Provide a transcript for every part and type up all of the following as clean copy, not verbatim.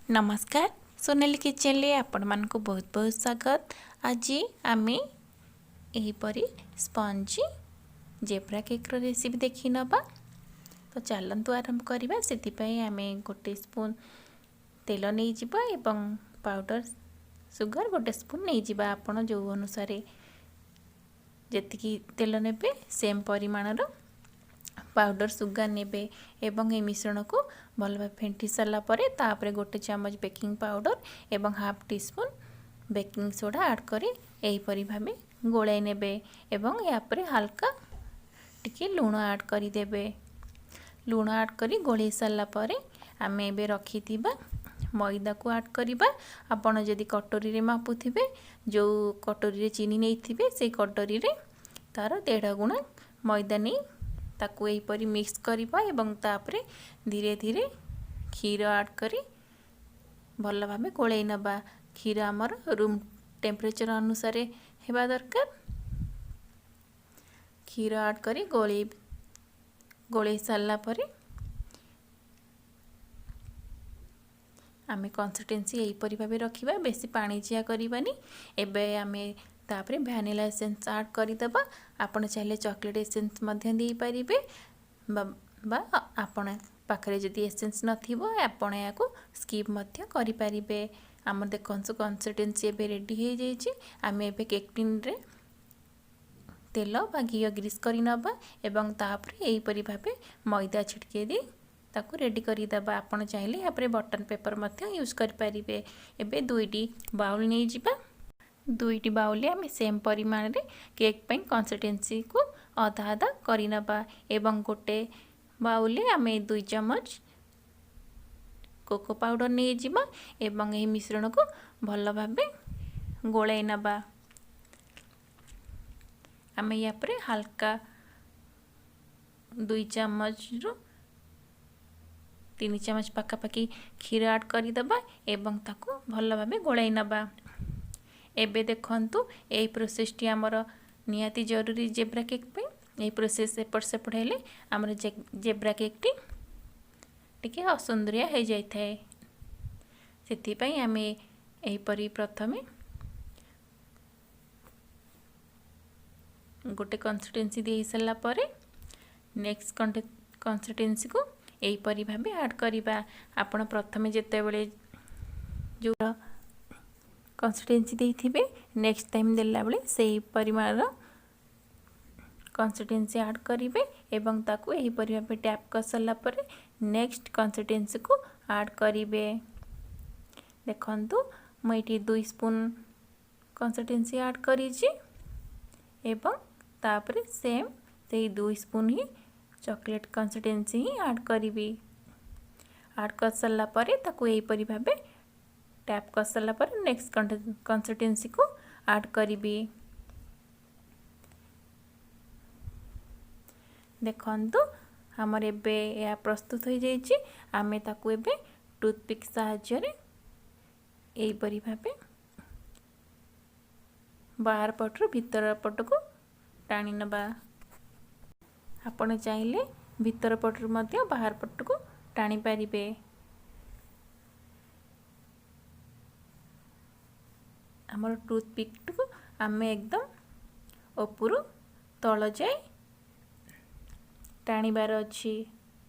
नमस्कार सोनाली किचन ले आपण मानक बहुत बहुत स्वागत। आज आम यहीपरी स्पंजी जेब्रा केक रेसिपी देखी नबा। तो चलतु आरंभ करवा। से आम गोटे स्पून तेल नहीं जिबा एवं पाउडर सुगर गोटे स्पून नहीं जिबा। आपण जो अनुसार जेतिकी तेल नेबे सेम परिमाणर पाउडर सुगर नेबे एवं ए मिश्रण को भल भाव फेंटी सारा परे तापरे गोटे चम्मच बेकिंग पाउडर एवं half tea spoon baking soda add करी एहीपरि भावे गोलाई नेबे एवं यापरे हल्का टिके लूण ऐड करी देबे। लूण ऐड करी गोलाई सारा परे आमे एबे रखिथिबा मैदा को ऐड करिबा। आपण जदि कटोरी रे मापुथिबे जो कटोरी रे चीनी नेइथिबे से कटोरी रे तार 1.5 गुणा मैदा नहीं ताकू एहीपरि मिक्स करिबा एवं तापरे धीरे धीरे क्षीर ऐड करी भल भावे गोलाई नबा। क्षीर आमर रूम टेम्परेचर अनुसार हेबा दरकार। क्षीर ऐड करी गोलाई सारा परे आमे कंसिस्टेंसी एहीपरि भावे रखिबा। बेसी पानी चिया करबानी। एबे आमे तापरे वैनिला एसेंस ऐड करिदबा। आपण चाहिले चॉकलेट एसेंस मध्य दे पारिबे बा आपण पाखरे जदि एसेंस नथिबो आपण याको स्किप मध्य करि पारिबे। हमर देखंसु कंसिस्टेंसी एबे रेडी हे जाइछि। आमे एबे केक टिन रे तेल बा घी ग्रीस करि नबा एवं तापरे एहीपरि भावे मैदा छिटके दे ताकू रेडी करि दबा। आपण चाहिले यापरे बटन पेपर मध्य यूज करि पारिबे। एबे दुईटी बाउल नै जिबा। दुईटी बाउल आम सेम परिमाण रे केक पे कंसिस्टेंसी को आधा आधा करि नबा एवं गोटे बाउल आम 2 चम्मच कोको पाउडर नहीं जिबा एवं एही मिश्रण को भल भावे गोलाई नबा। आम या परे हल्का 2 चम्मच रो 3 चम्मच पाखापाखि क्षीर ऐड करि दबा एवं ताको भल भावे गोलाई नबा। एबे देखंतु एही प्रोसेस टी हमर नियाती जरूरी जेब्रा केक पे। एही प्रोसेस एपट सेपट हेले हमर जेब्रा केक टी टिके असुंदरिया हो जाय थाए। सेति पई आमे एही परि प्रथमे गोटे कंसिस्टेंसी दे सला परे नेक्स्ट कंसिस्टेंसी को एही परि भाबे ऐड करिबा। आपण प्रथमे जेते बेले जो कंसिस्टेंसी देथिबे नेक्स्ट टाइम देला बेले सेही परिमाण कंसिस्टेंसी ऐड करिवे एवं ताकू एही परि भाबे टैप कर सला परे नेक्स्ट कंसिस्टेंसी को ऐड करिवे। देखंतु म एठी 2 स्पून कंसिस्टेंसी ऐड करिछि एवं तापरे सेम सेही 2 स्पून ही चॉकलेट कंसिस्टेंसी ही ऐड करिवी। ऐड कर सला परे ताकू एही परि भाबे टैप कर सला पर नेक्स्ट कंसिस्टेंसी को ऐड करिवी। देखंतु हमर एबे या प्रस्तुत हो जाइछि। आमे ताकू एबे टूथपिक सहायता रे एही परि भाबे बाहर पट रो भीतर पट को टाणी नबा। आपण चाहिले भीतर पट रो मध्य बाहर पट को टाणी पारिबे। हमर टूथपिक को आमे एकदम ऊपर तल जाए टाणीबार अच्छी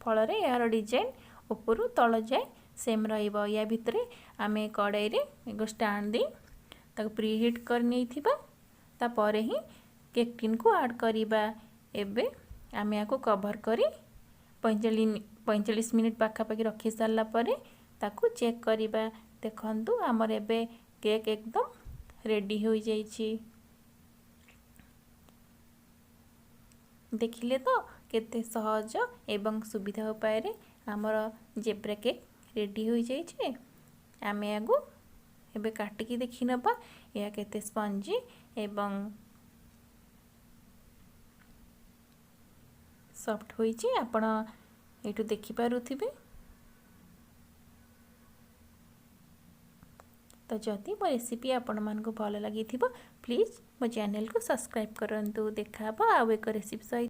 फल रे यार डिजाइन ऊपर तल जाए सेम रहिबो। या भितरे आमे कड़ाई रे एक स्टैंड दे ताको प्रीहीट कर नै थिबा ता परे ही केक टिन को ऐड करिबा। एबे आमे याको कवर करी 45 मिनिट पाखापाखि रखी सारला परे ताको चेक करिबा। देखंतु हमर एबे केक एकदम रेडी हो जाइछि। देखिले तो केते सहज एवं सुविधा उपाय रे हमर जेब्रा केक रेडी हो जाइछि। आमे आगु एबे काटिकी देखि नबा या केते स्पंजी एवं सॉफ्ट होइछि। आपण एटू देखि पारुथिबे। तो जदि मो रेसिपी आपण मानकु भल लागि थिबो प्लीज मो चैनल को सब्सक्राइब करंतु। देखा आउ एक रेसिपी सहित।